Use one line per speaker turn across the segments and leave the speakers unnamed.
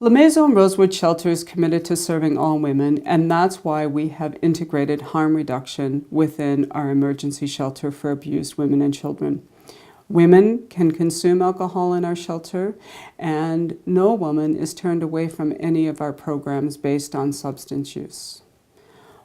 La Maison Rosewood Shelter is committed to serving all women, and that's why we have integrated harm reduction within our emergency shelter for abused women and children. Women can consume alcohol in our shelter, and no woman is turned away from any of our programs based on substance use.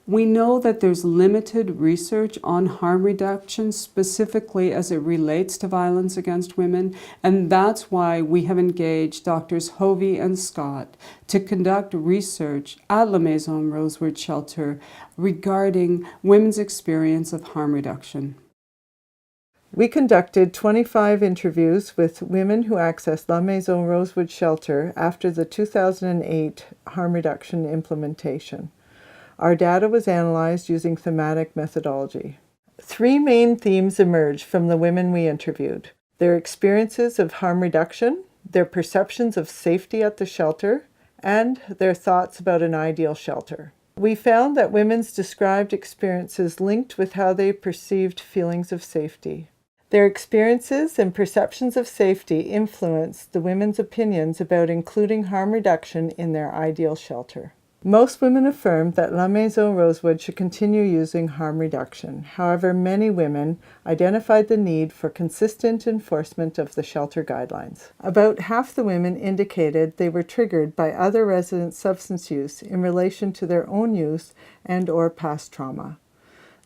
We know that there's limited research on harm reduction, specifically as it relates to violence against women, and that's why we have engaged Drs. Hovey and Scott to conduct research at La Maison Rosewood Shelter regarding women's experience of harm reduction.
We conducted 25 interviews with women who accessed La Maison Rosewood Shelter after the 2008 harm reduction implementation. Our data was analyzed using thematic methodology. 3 main themes emerged from the women we interviewed: their experiences of harm reduction, their perceptions of safety at the shelter, and their thoughts about an ideal shelter. We found that women's described experiences linked with how they perceived feelings of safety. Their experiences and perceptions of safety influenced the women's opinions about including harm reduction in their ideal shelter. Most women affirmed that La Maison Rosewood should continue using harm reduction. However, many women identified the need for consistent enforcement of the shelter guidelines. About half the women indicated they were triggered by other residents' substance use in relation to their own use and/or past trauma.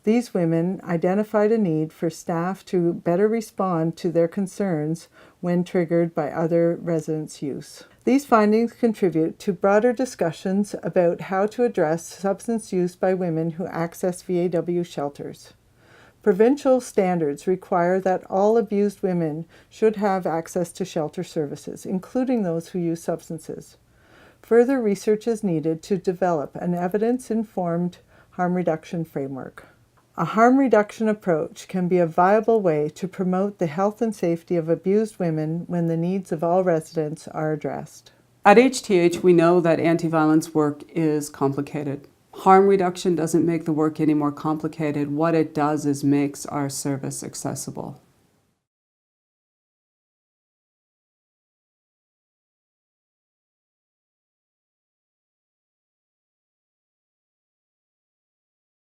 These women identified a need for staff to better respond to their concerns when triggered by other residents' use. These findings contribute to broader discussions about how to address substance use by women who access VAW shelters. Provincial standards require that all abused women should have access to shelter services, including those who use substances. Further research is needed to develop an evidence-informed harm reduction framework. A harm reduction approach can be a viable way to promote the health and safety of abused women when the needs of all residents are addressed.
At HTH, we know that anti-violence work is complicated. Harm reduction doesn't make the work any more complicated. What it does is makes our service accessible.